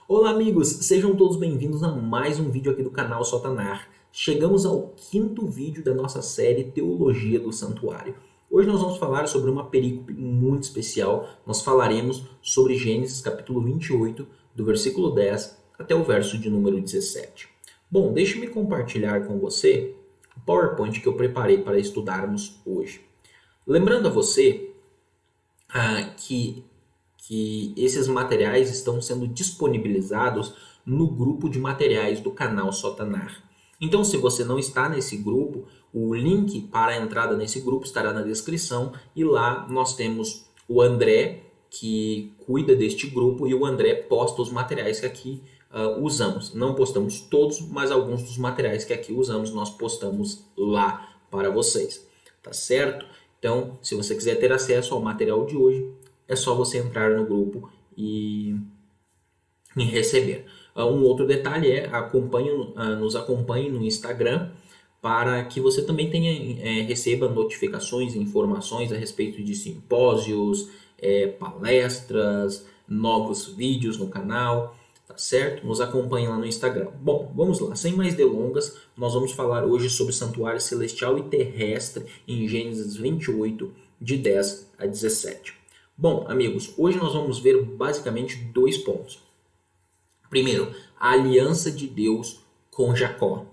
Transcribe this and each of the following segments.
Olá amigos, sejam todos bem-vindos a mais um vídeo aqui do canal Sotanar. Chegamos ao quinto vídeo da nossa série Teologia do Santuário. Hoje nós vamos falar sobre uma perícope muito especial. Nós falaremos sobre Gênesis capítulo 28, do versículo 10 até o verso de número 17. Bom, deixe-me compartilhar com você o PowerPoint que eu preparei para estudarmos hoje. Lembrando a você que esses materiais estão sendo disponibilizados no grupo de materiais do canal Sotanar. Então, se você não está nesse grupo, o link para a entrada nesse grupo estará na descrição e lá nós temos o André, que cuida deste grupo, e o André posta os materiais que aqui usamos. Não postamos todos, mas alguns dos materiais que aqui usamos nós postamos lá para vocês, tá certo? Então, se você quiser ter acesso ao material de hoje, é só você entrar no grupo e receber. Um outro detalhe é nos acompanhe no Instagram para que você também receba notificações e informações a respeito de simpósios, palestras, novos vídeos no canal, tá certo? Nos acompanhe lá no Instagram. Bom, vamos lá, sem mais delongas, nós vamos falar hoje sobre o santuário celestial e terrestre em Gênesis 28, de 10 a 17. Bom, amigos, hoje nós vamos ver basicamente dois pontos. Primeiro, a aliança de Deus com Jacó.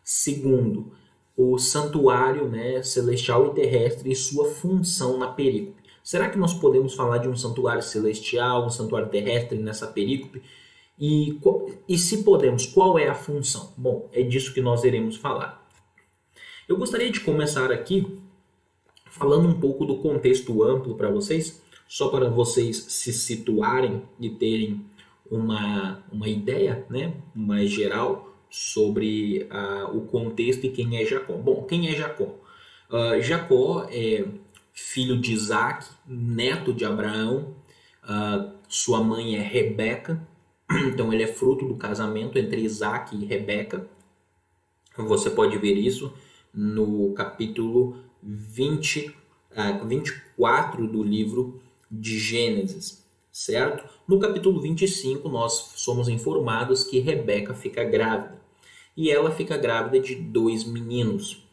Segundo, o santuário, celestial e terrestre e sua função na perícope. Será que nós podemos falar de um santuário celestial, um santuário terrestre nessa perícope? E se podemos, qual é a função? Bom, é disso que nós iremos falar. Eu gostaria de começar aqui falando um pouco do contexto amplo para vocês, só para vocês se situarem e terem uma ideia, mais geral sobre o contexto e quem é Jacó. Bom, quem é Jacó? Jacó é filho de Isaac, neto de Abraão. Sua mãe é Rebeca, então ele é fruto do casamento entre Isaac e Rebeca. Você pode ver isso no capítulo 24 do livro de Gênesis, certo? No capítulo 25 nós somos informados que Rebeca fica grávida. E ela fica grávida de dois meninos.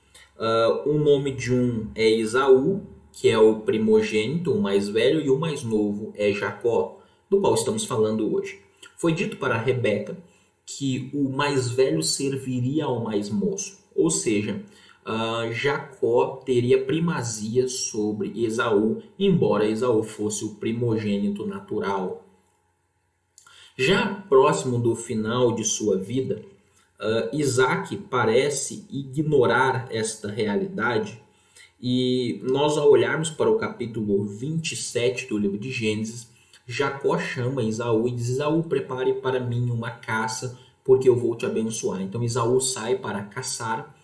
O nome de um é Esaú, que é o primogênito, o mais velho, e o mais novo é Jacó, do qual estamos falando hoje. Foi dito para Rebeca que o mais velho serviria ao mais moço, ou seja, Jacó teria primazia sobre Esaú, embora Esaú fosse o primogênito natural. Já próximo do final de sua vida, Isaac parece ignorar esta realidade, e nós, ao olharmos para o capítulo 27 do livro de Gênesis, Jacó chama Esaú e diz: Esaú, prepare para mim uma caça, porque eu vou te abençoar. Então Esaú sai para caçar,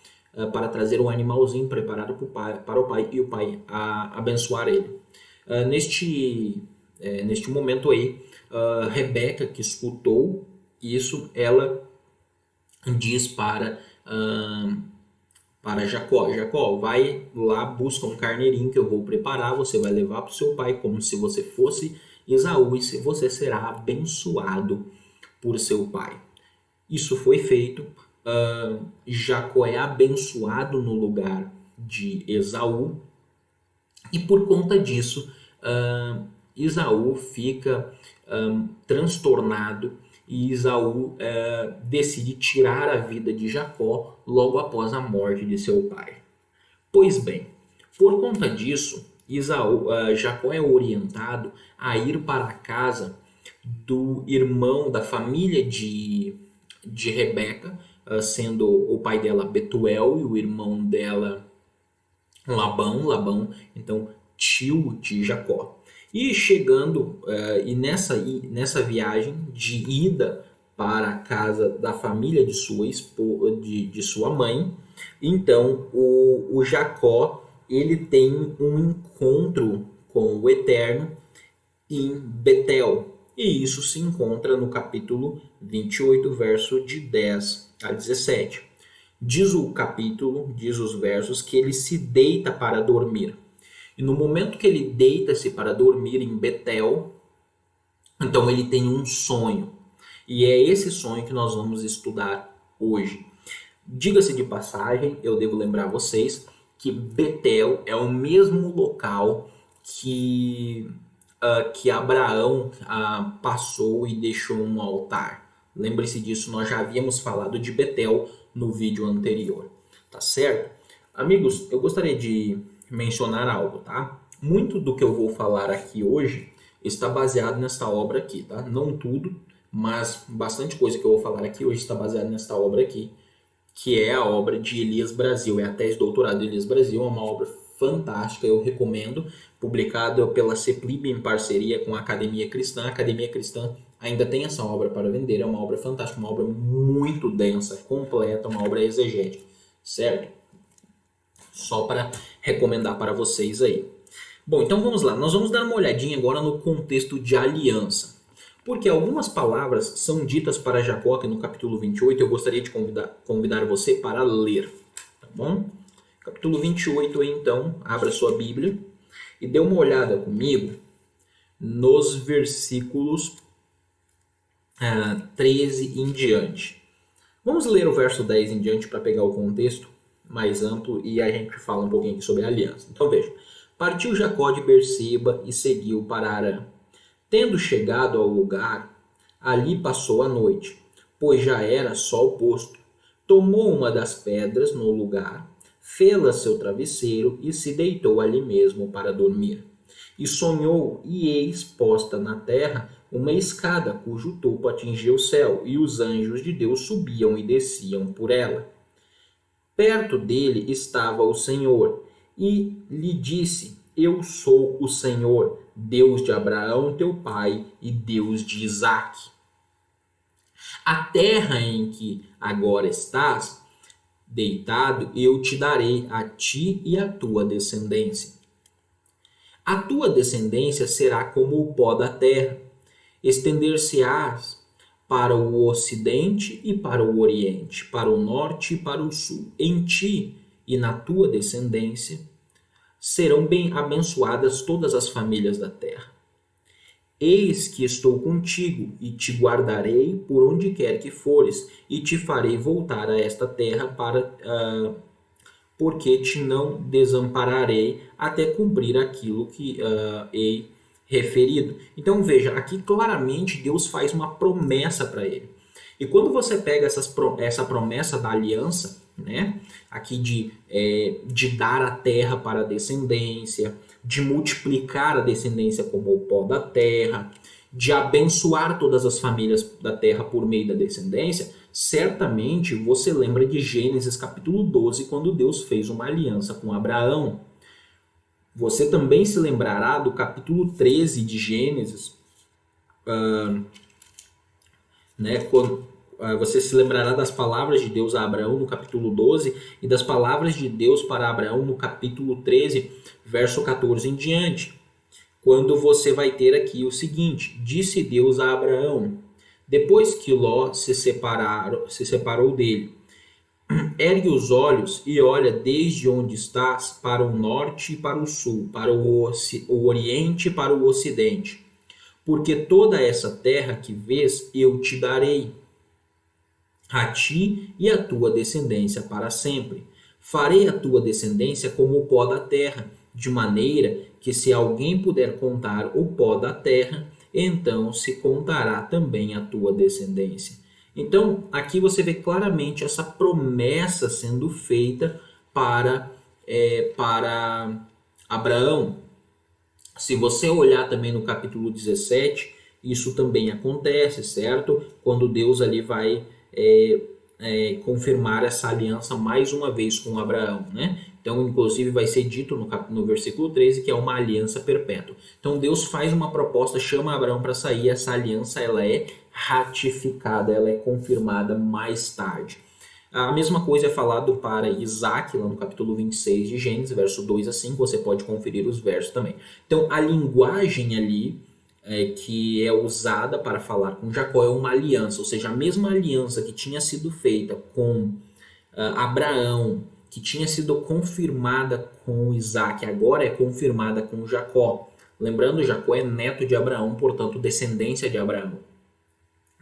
para trazer um animalzinho preparado para o pai e o pai abençoar ele. Neste momento aí, Rebeca, que escutou isso, ela diz para Jacó: Jacó, vai lá, busca um carneirinho que eu vou preparar, você vai levar para o seu pai como se você fosse Esaú e você será abençoado por seu pai. Isso foi feito. Jacó é abençoado no lugar de Esaú, e por conta disso Esaú fica transtornado, e Esaú decide tirar a vida de Jacó logo após a morte de seu pai. Pois bem, por conta disso, Jacó é orientado a ir para a casa do irmão da família de Rebeca, sendo o pai dela Betuel e o irmão dela Labão, então tio de Jacó. E chegando, nessa viagem de ida para a casa da família de sua mãe, então o Jacó ele tem um encontro com o Eterno em Betel. E isso se encontra no capítulo 28, verso de 10 a 17. Diz o capítulo, diz os versos, que ele se deita para dormir. E no momento que ele deita-se para dormir em Betel, então ele tem um sonho. E é esse sonho que nós vamos estudar hoje. Diga-se de passagem, eu devo lembrar vocês que Betel é o mesmo local que Abraão passou e deixou um altar. Lembre-se disso, nós já havíamos falado de Betel no vídeo anterior, tá certo? Amigos, eu gostaria de mencionar algo, tá? Muito do que eu vou falar aqui hoje está baseado nesta obra aqui, tá? Não tudo, mas bastante coisa que eu vou falar aqui hoje está baseado nesta obra aqui, que é a obra de Elias Brasil, é a tese de doutorado de Elias Brasil, é uma obra fantástica, eu recomendo, publicada pela CEPLIB em parceria com a Academia Cristã. A Academia Cristã ainda tem essa obra para vender, é uma obra fantástica, uma obra muito densa, completa, uma obra exegética, certo? Só para recomendar para vocês aí. Bom, então vamos lá, nós vamos dar uma olhadinha agora no contexto de aliança. Porque algumas palavras são ditas para Jacó aqui no capítulo 28, eu gostaria de convidar você para ler, tá bom? Capítulo 28, então, abra sua Bíblia e dê uma olhada comigo nos versículos 13 em diante. Vamos ler o verso 10 em diante para pegar o contexto mais amplo e a gente fala um pouquinho aqui sobre a aliança. Então veja, partiu Jacó de Berseba e seguiu para Harã. Tendo chegado ao lugar, ali passou a noite, pois já era sol posto. Tomou uma das pedras no lugar, fê-la seu travesseiro e se deitou ali mesmo para dormir. E sonhou, e eis posta na terra uma escada cujo topo atingia o céu, e os anjos de Deus subiam e desciam por ela. Perto dele estava o Senhor, e lhe disse: Eu sou o Senhor, Deus de Abraão teu pai e Deus de Isaque. A terra em que agora estás deitado, eu te darei a ti e a tua descendência. A tua descendência será como o pó da terra, estender-se-ás para o ocidente e para o oriente, para o norte e para o sul. Em ti e na tua descendência serão bem abençoadas todas as famílias da terra. Eis que estou contigo e te guardarei por onde quer que fores e te farei voltar a esta terra porque te não desampararei até cumprir aquilo que hei referido. Então veja, aqui claramente Deus faz uma promessa para ele. E quando você pega essa promessa da aliança, né, aqui de dar a terra para a descendência, de multiplicar a descendência como o pó da terra, de abençoar todas as famílias da terra por meio da descendência, certamente você lembra de Gênesis capítulo 12, quando Deus fez uma aliança com Abraão. Você também se lembrará do capítulo 13 de Gênesis, né, você se lembrará das palavras de Deus a Abraão no capítulo 12 e das palavras de Deus para Abraão no capítulo 13, verso 14 em diante. Quando você vai ter aqui o seguinte: disse Deus a Abraão, depois que Ló se separou dele: ergue os olhos e olha desde onde estás para o norte e para o sul, para o oriente e para o ocidente. Porque toda essa terra que vês eu te darei, a ti e a tua descendência para sempre. Farei a tua descendência como o pó da terra, de maneira que se alguém puder contar o pó da terra, então se contará também a tua descendência. Então, aqui você vê claramente essa promessa sendo feita para Abraão. Se você olhar também no capítulo 17, isso também acontece, certo? Quando Deus ali vai confirmar essa aliança mais uma vez com Abraão, né? Então, inclusive, vai ser dito no versículo 13 que é uma aliança perpétua. Então, Deus faz uma proposta, chama Abraão para sair, essa aliança ela é ratificada, ela é confirmada mais tarde. A mesma coisa é falado para Isaque, lá no capítulo 26 de Gênesis, verso 2 a 5, você pode conferir os versos também. Então, a linguagem ali que é usada para falar com Jacó é uma aliança, ou seja, a mesma aliança que tinha sido feita com Abraão, que tinha sido confirmada com Isaque, agora é confirmada com Jacó. Lembrando, Jacó é neto de Abraão, portanto, descendência de Abraão.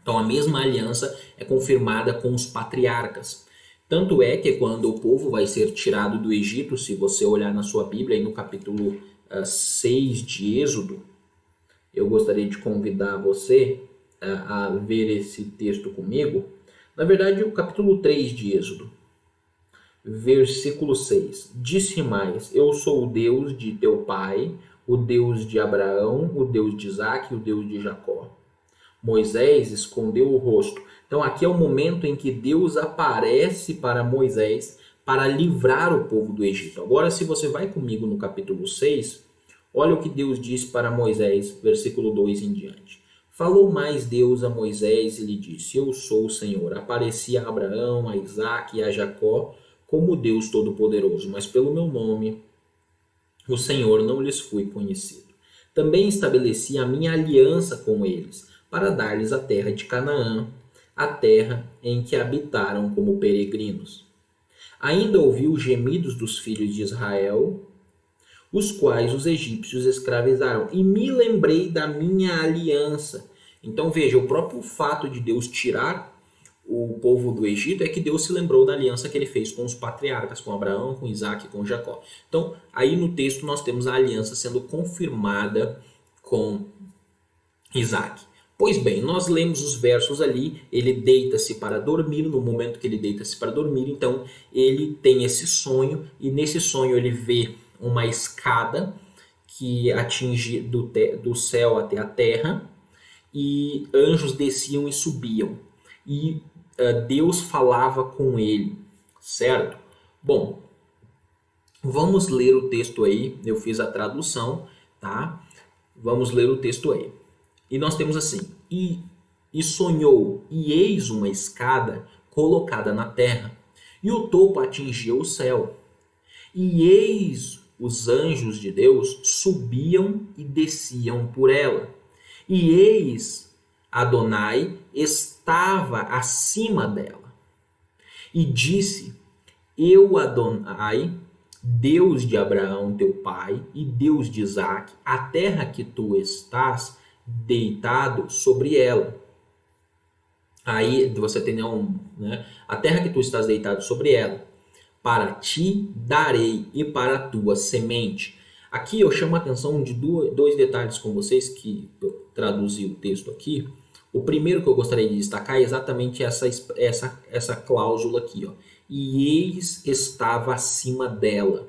Então a mesma aliança é confirmada com os patriarcas. Tanto é que quando o povo vai ser tirado do Egito, se você olhar na sua Bíblia, aí no capítulo 6 de Êxodo, eu gostaria de convidar você a ver esse texto comigo. Na verdade, o capítulo 3 de Êxodo, versículo 6. Disse mais: Eu sou o Deus de teu pai, o Deus de Abraão, o Deus de Isaque e o Deus de Jacó. Moisés escondeu o rosto. Então aqui é o momento em que Deus aparece para Moisés para livrar o povo do Egito. Agora, se você vai comigo no capítulo 6, olha o que Deus disse para Moisés, versículo 2 em diante. Falou mais Deus a Moisés e lhe disse: Eu sou o Senhor. Apareci a Abraão, a Isaque e a Jacó como Deus Todo-Poderoso, mas pelo meu nome, o Senhor, não lhes fui conhecido. Também estabeleci a minha aliança com eles, para dar-lhes a terra de Canaã, a terra em que habitaram como peregrinos. Ainda ouvi os gemidos dos filhos de Israel, os quais os egípcios escravizaram, e me lembrei da minha aliança. Então veja, o próprio fato de Deus tirar o povo do Egito é que Deus se lembrou da aliança que ele fez com os patriarcas, com Abraão, com Isaque e com Jacó. Então, aí no texto nós temos a aliança sendo confirmada com Isaque. Pois bem, nós lemos os versos ali, ele deita-se para dormir, no momento que ele deita-se para dormir, então ele tem esse sonho, e nesse sonho ele vê uma escada que atinge do céu até a terra, e anjos desciam e subiam. E Deus falava com ele, certo? Bom, vamos ler o texto aí, eu fiz a tradução, tá? Vamos ler o texto aí. E nós temos assim: e sonhou, e eis uma escada colocada na terra, e o topo atingia o céu. E eis os anjos de Deus subiam e desciam por ela. E eis Adonai estava acima dela. E disse: Eu, Adonai, Deus de Abraão teu pai e Deus de Isaque, a terra que tu estás deitado sobre ela. Aí você tem a terra que tu estás deitado sobre ela, para ti darei e para a tua semente. Aqui eu chamo a atenção de dois detalhes com vocês, que eu traduzi o texto aqui. O primeiro que eu gostaria de destacar é exatamente essa cláusula aqui, ó. E eis estava acima dela.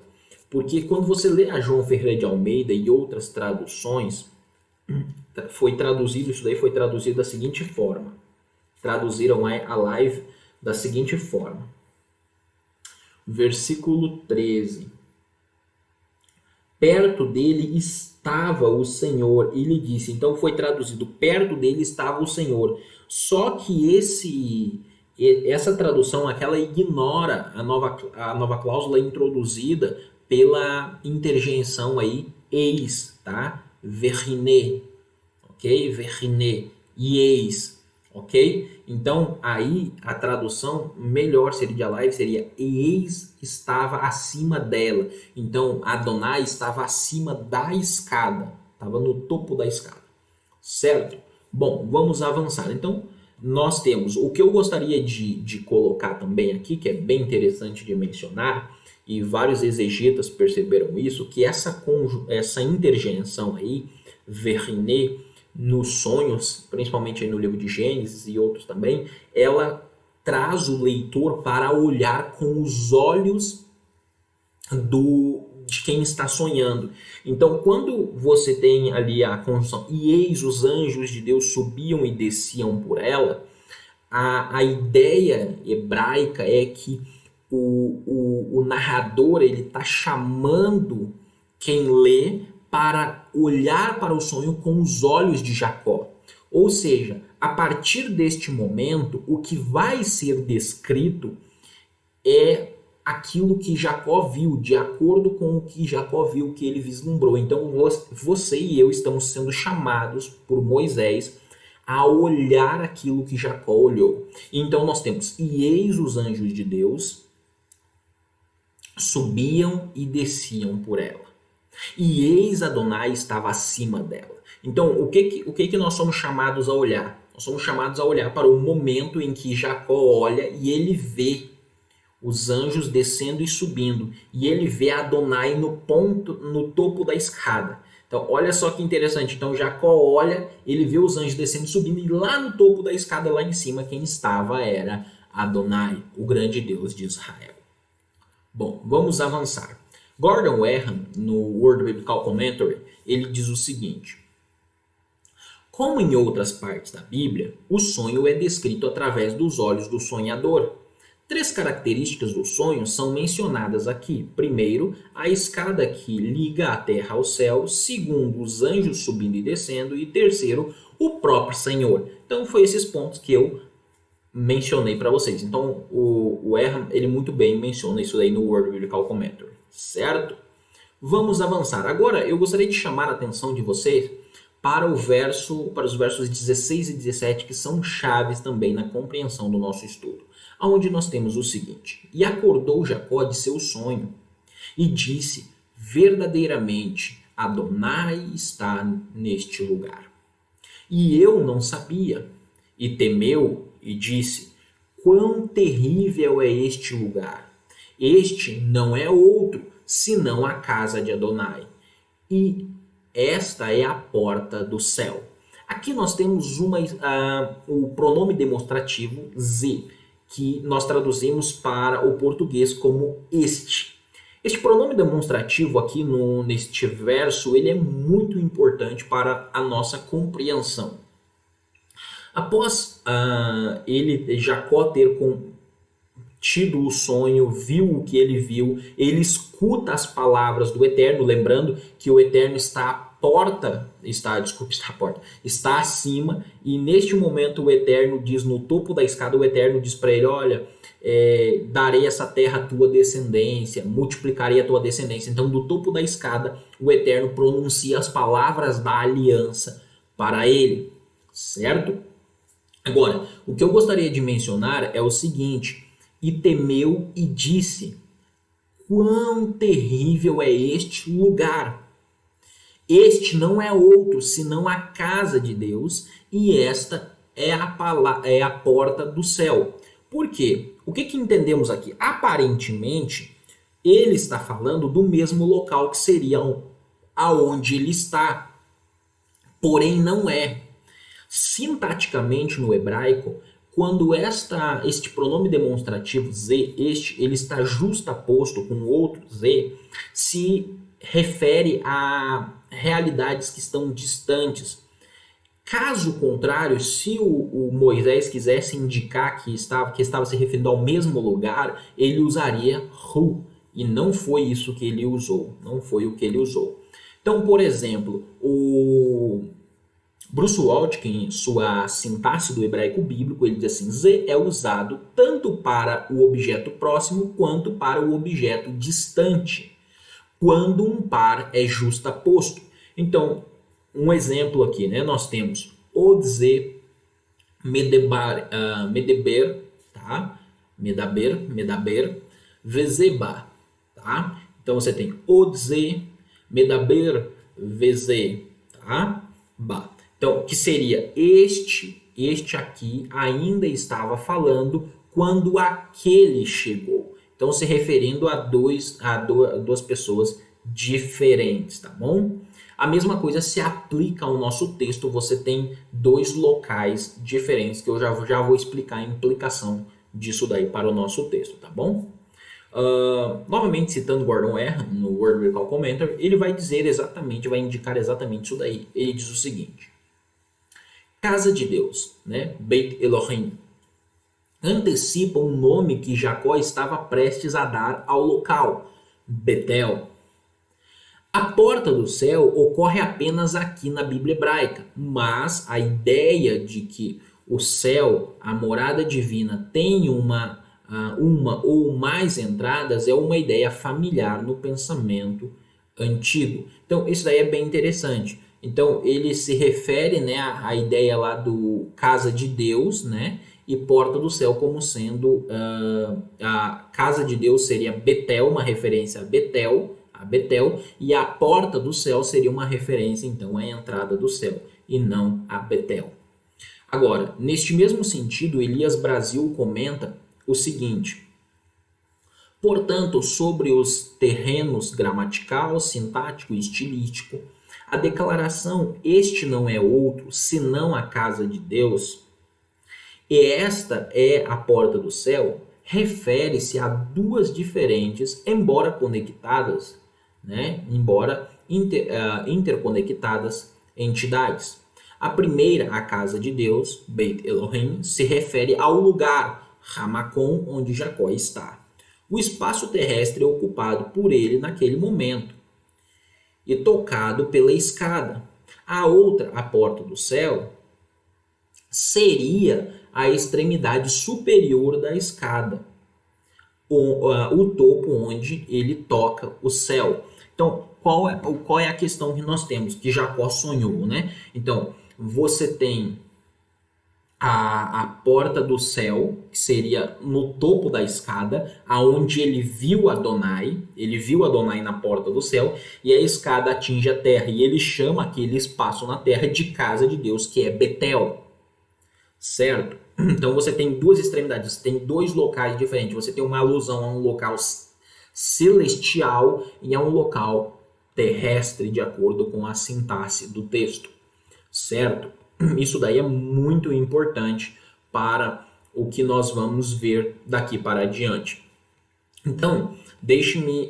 Porque quando você lê a João Ferreira de Almeida e outras traduções, isso daí foi traduzido da seguinte forma. Traduziram a live da seguinte forma. Versículo 13. Perto dele estava o Senhor e lhe disse. Então foi traduzido: perto dele estava o Senhor. Só que essa tradução aqui, ela ignora a nova cláusula introduzida pela interjeição aí, eis, tá? Verine, ok? Verine, e eis, ok? Então aí a tradução melhor seria de live seria: e eis estava acima dela. Então Adonai estava acima da escada, estava no topo da escada, certo? Bom, vamos avançar. Então nós temos o que eu gostaria de colocar também aqui, que é bem interessante de mencionar, e vários exegetas perceberam isso, que essa interjeição aí, verine, nos sonhos, principalmente aí no livro de Gênesis e outros também, ela traz o leitor para olhar com os olhos de quem está sonhando. Então, quando você tem ali a conjunção, e eis os anjos de Deus subiam e desciam por ela, a ideia hebraica é que o narrador ele está chamando quem lê para olhar para o sonho com os olhos de Jacó. Ou seja, a partir deste momento, o que vai ser descrito é aquilo que Jacó viu, de acordo com o que Jacó viu, que ele vislumbrou. Então você e eu estamos sendo chamados por Moisés a olhar aquilo que Jacó olhou. Então nós temos: e eis os anjos de Deus subiam e desciam por ela. E eis Adonai estava acima dela. Então, o que nós somos chamados a olhar? Nós somos chamados a olhar para o momento em que Jacó olha e ele vê os anjos descendo e subindo, e ele vê Adonai no topo da escada. Então, olha só que interessante. Então, Jacó olha, ele vê os anjos descendo e subindo, e lá no topo da escada, lá em cima, quem estava era Adonai, o grande Deus de Israel. Bom, vamos avançar. Gordon Wenham, no World Biblical Commentary, ele diz o seguinte: como em outras partes da Bíblia, o sonho é descrito através dos olhos do sonhador. 3 características do sonho são mencionadas aqui. Primeiro, a escada que liga a terra ao céu. Segundo, os anjos subindo e descendo. E terceiro, o próprio Senhor. Então, foi esses pontos que eu mencionei para vocês. Então, o Erham, ele muito bem menciona isso aí no World Biblical Commentary, certo? Vamos avançar. Agora, eu gostaria de chamar a atenção de vocês para os versos 16 e 17, que são chaves também na compreensão do nosso estudo, onde nós temos o seguinte: e acordou Jacó de seu sonho, e disse, verdadeiramente, Adonai está neste lugar. E eu não sabia, e temeu, e disse, quão terrível é este lugar! Este não é outro, senão a casa de Adonai, e esta é a porta do céu. Aqui nós temos o pronome demonstrativo Z, que nós traduzimos para o português como este. Este pronome demonstrativo aqui neste verso, ele é muito importante para a nossa compreensão. Após Jacó ter tido o sonho, viu o que ele viu, ele escuta as palavras do Eterno, lembrando que o Eterno está acima, e neste momento o Eterno diz, no topo da escada, o Eterno diz para ele, olha, darei essa terra à tua descendência, multiplicarei a tua descendência. Então, do topo da escada, o Eterno pronuncia as palavras da aliança para ele, certo? Agora, o que eu gostaria de mencionar é o seguinte: e temeu e disse, quão terrível é este lugar! Este não é outro, senão a casa de Deus, e esta é a porta do céu. Por quê? O que entendemos aqui? Aparentemente, ele está falando do mesmo local que seria aonde ele está. Porém, não é. Sintaticamente, no hebraico, quando este pronome demonstrativo Z, ele está justaposto com outro Z, se refere a realidades que estão distantes. Caso contrário, se o Moisés quisesse indicar que estava se referindo ao mesmo lugar, ele usaria hu, e não foi isso que ele usou, não foi o que ele usou. Então, por exemplo, o Bruce Waltke, em sua sintaxe do hebraico bíblico, ele diz assim: Z é usado tanto para o objeto próximo quanto para o objeto distante, quando um par é justaposto. Então, um exemplo aqui, né? Nós temos Odze Medeber, tá? Medaber, Vezeba, tá? Então você tem Odze Medaber Veze, tá? Ba. Então, que seria este aqui ainda estava falando quando aquele chegou. Então, se referindo a duas pessoas diferentes, tá bom? A mesma coisa se aplica ao nosso texto. Você tem 2 locais diferentes, que eu já vou explicar a implicação disso daí para o nosso texto, tá bom? Novamente citando Gordon Wenham no World Biblical Commentary, ele vai indicar exatamente isso daí. Ele diz o seguinte: Casa de Deus, né? Beit Elohim, antecipa um nome que Jacó estava prestes a dar ao local, Betel. A porta do céu ocorre apenas aqui na Bíblia hebraica, mas a ideia de que o céu, a morada divina, tem uma ou mais entradas é uma ideia familiar no pensamento antigo. Então, isso daí é bem interessante. Então, ele se refere, né, à ideia lá do casa de Deus, né, e porta do céu como sendo a casa de Deus seria Betel, uma referência a Betel, e a porta do céu seria uma referência, então, à entrada do céu, e não a Betel. Agora, neste mesmo sentido, Elias Brasil comenta o seguinte: portanto, sobre os terrenos gramatical, sintático e estilístico, a declaração "este não é outro senão a casa de Deus" e "esta é a porta do céu" refere-se a duas diferentes, embora conectadas, né? Interconectadas entidades. A primeira, a casa de Deus, Beit Elohim, se refere ao lugar, Ramacom, onde Jacó está. O espaço terrestre é ocupado por ele naquele momento e tocado pela escada. A outra, a porta do céu, seria a extremidade superior da escada, o topo onde ele toca o céu. Então, qual é a questão que nós temos? Que Jacó sonhou, né? Então, você tem a porta do céu, que seria no topo da escada, aonde ele viu Adonai na porta do céu, e a escada atinge a terra, e ele chama aquele espaço na terra de casa de Deus, que é Betel, certo? Então você tem duas extremidades, você tem dois locais diferentes, você tem uma alusão a um local celestial e a um local terrestre, de acordo com a sintaxe do texto, certo? Isso daí é muito importante para o que nós vamos ver daqui para adiante. Então, deixe-me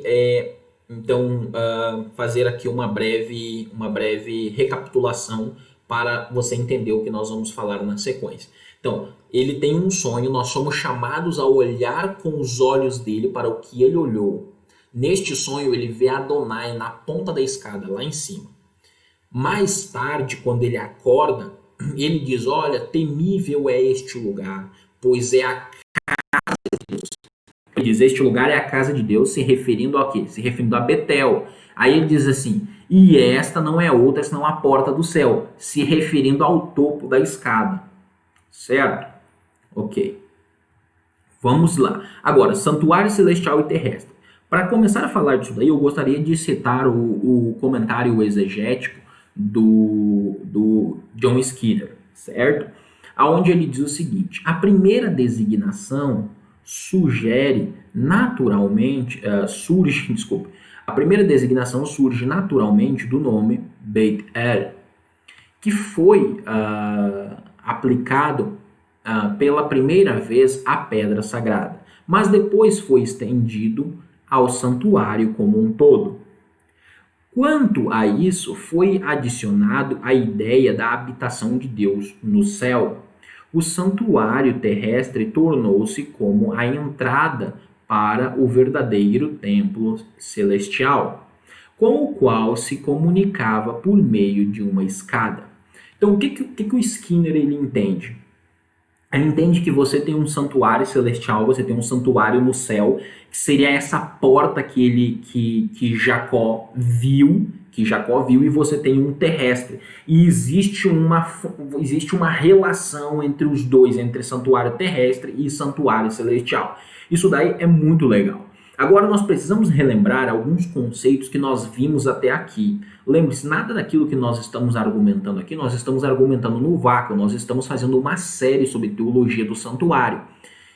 fazer aqui uma breve recapitulação para você entender o que nós vamos falar na sequência. Então, ele tem um sonho, nós somos chamados a olhar com os olhos dele para o que ele olhou. Neste sonho, ele vê Adonai na ponta da escada, lá em cima. Mais tarde, quando ele acorda, ele diz: olha, temível é este lugar, pois é a casa de Deus. Ele diz: este lugar é a casa de Deus, se referindo a quê? Se referindo a Betel. Aí ele diz assim: e esta não é outra senão a porta do céu, se referindo ao topo da escada. Certo? Ok. Vamos lá. Agora, santuário celestial e terrestre. Para começar a falar disso daí, eu gostaria de citar o comentário exegético do John Skinner, certo? Aonde ele diz o seguinte: a primeira designação surge naturalmente do nome Beit El, que foi aplicado pela primeira vez à pedra sagrada, mas depois foi estendido ao santuário como um todo. Quanto a isso, foi adicionado a ideia da habitação de Deus no céu. O santuário terrestre tornou-se como a entrada para o verdadeiro templo celestial, com o qual se comunicava por meio de uma escada. Então, o que o Skinner ele entende? Ele entende que você tem um santuário celestial, você tem um santuário no céu, que seria essa porta que Jacó viu, e você tem um terrestre. E existe uma relação entre os dois, entre santuário terrestre e santuário celestial. Isso daí é muito legal. Agora nós precisamos relembrar alguns conceitos que nós vimos até aqui. Lembre-se, nada daquilo que nós estamos argumentando aqui, nós estamos argumentando no vácuo, nós estamos fazendo uma série sobre teologia do santuário.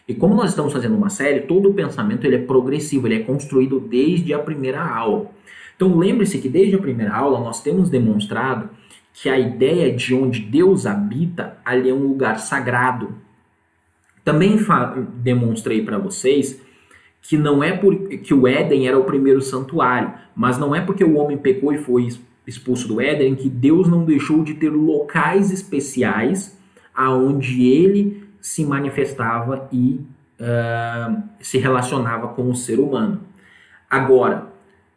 E como nós estamos fazendo uma série, todo o pensamento ele é progressivo, ele é construído desde a primeira aula. Então lembre-se que desde a primeira aula nós temos demonstrado que a ideia de onde Deus habita, ali é um lugar sagrado. Também demonstrei para vocês que não é porque o Éden era o primeiro santuário, mas não é porque o homem pecou e foi expulso do Éden que Deus não deixou de ter locais especiais aonde ele se manifestava e se relacionava com o ser humano. Agora,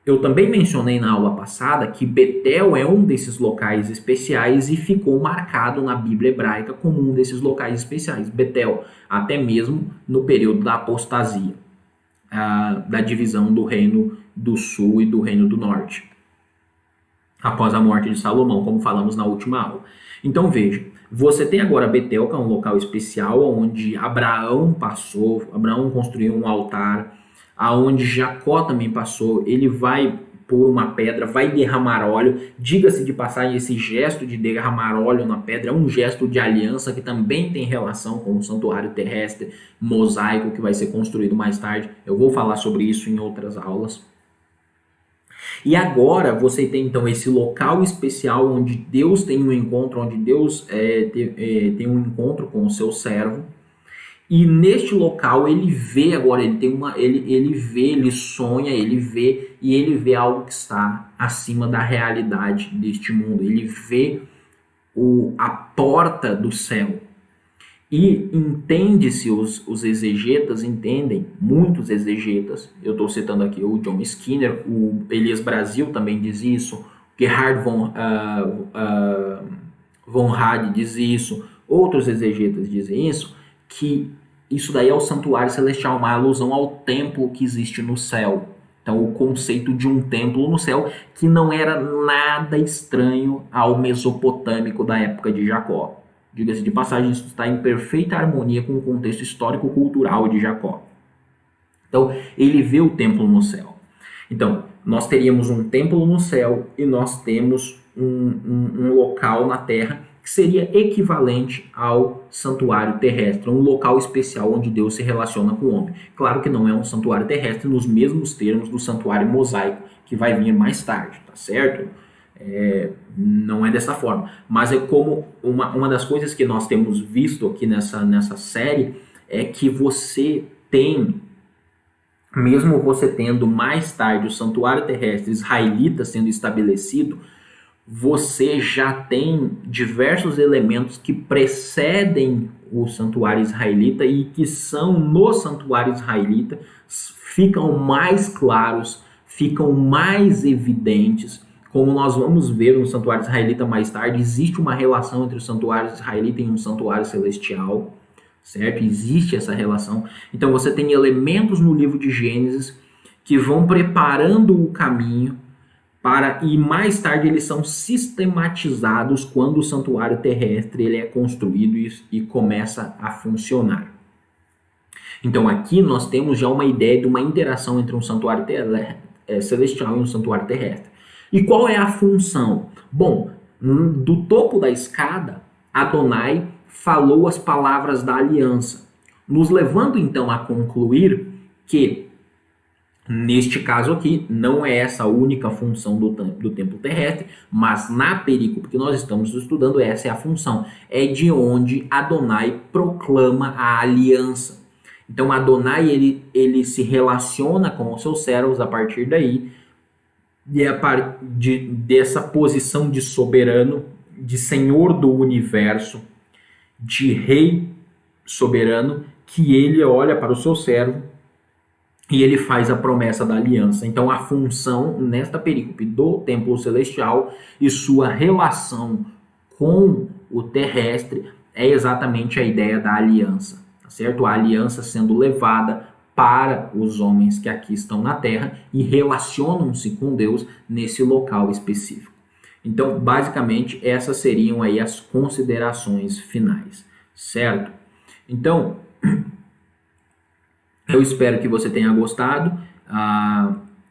eu também mencionei na aula passada que Betel é um desses locais especiais e ficou marcado na Bíblia hebraica como um desses locais especiais, Betel, até mesmo no período da apostasia, da divisão do reino do sul e do reino do norte, após a morte de Salomão, como falamos na última aula. Então veja, você tem agora Betel, que é um local especial onde Abraão passou, Abraão construiu um altar, aonde Jacó também passou, ele vai por uma pedra, vai derramar óleo. Diga-se de passagem, esse gesto de derramar óleo na pedra é um gesto de aliança que também tem relação com o santuário terrestre mosaico que vai ser construído mais tarde. Eu vou falar sobre isso em outras aulas. E agora você tem então esse local especial onde Deus tem um encontro, onde Deus tem um encontro com o seu servo. E neste local ele vê agora, ele sonha, ele vê algo que está acima da realidade deste mundo. Ele vê a porta do céu. E entende-se, os exegetas entendem, muitos exegetas, eu estou citando aqui o John Skinner, o Elias Brasil também diz isso, Gerhard von Rad diz isso, outros exegetas dizem isso, que isso daí é o santuário celestial, uma alusão ao templo que existe no céu. Então, o conceito de um templo no céu que não era nada estranho ao mesopotâmico da época de Jacó. Diga-se de passagem, isso está em perfeita harmonia com o contexto histórico-cultural de Jacó. Então, ele vê o templo no céu. Então, nós teríamos um templo no céu e nós temos um local na terra que seria equivalente ao santuário terrestre, um local especial onde Deus se relaciona com o homem. Claro que não é um santuário terrestre nos mesmos termos do santuário mosaico, que vai vir mais tarde, tá certo? Não é dessa forma, mas é como uma das coisas que nós temos visto aqui nessa série é que você tem, mesmo você tendo mais tarde o santuário terrestre israelita sendo estabelecido, você já tem diversos elementos que precedem o santuário israelita e que são no santuário israelita, ficam mais claros, ficam mais evidentes. Como nós vamos ver no santuário israelita mais tarde, existe uma relação entre o santuário israelita e um santuário celestial, certo? Existe essa relação. Então você tem elementos no livro de Gênesis que vão preparando o caminho e mais tarde eles são sistematizados quando o santuário terrestre ele é construído e começa a funcionar. Então aqui nós temos já uma ideia de uma interação entre um santuário celestial e um santuário terrestre. E qual é a função? Bom, do topo da escada, Adonai falou as palavras da aliança, nos levando então a concluir que, neste caso aqui, não é essa a única função do templo terrestre, mas na perícope que nós estamos estudando, essa é a função. É de onde Adonai proclama a aliança. Então Adonai ele se relaciona com os seus servos a partir daí, e é a partir dessa posição de soberano, de senhor do universo, de rei soberano, que ele olha para o seu servo e ele faz a promessa da aliança. Então a função nesta perícope do templo celestial e sua relação com o terrestre é exatamente a ideia da aliança, tá certo? A aliança sendo levada para os homens que aqui estão na terra e relacionam-se com Deus nesse local específico. Então, basicamente, essas seriam aí as considerações finais, certo? Então, eu espero que você tenha gostado.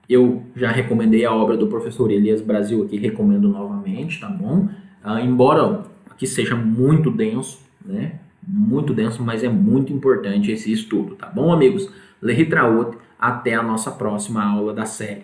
Eu já recomendei a obra do professor Elias Brasil aqui, recomendo novamente, tá bom? Embora aqui seja muito denso, né? Muito denso, mas é muito importante esse estudo, tá bom, amigos? Lehitraot, até a nossa próxima aula da série.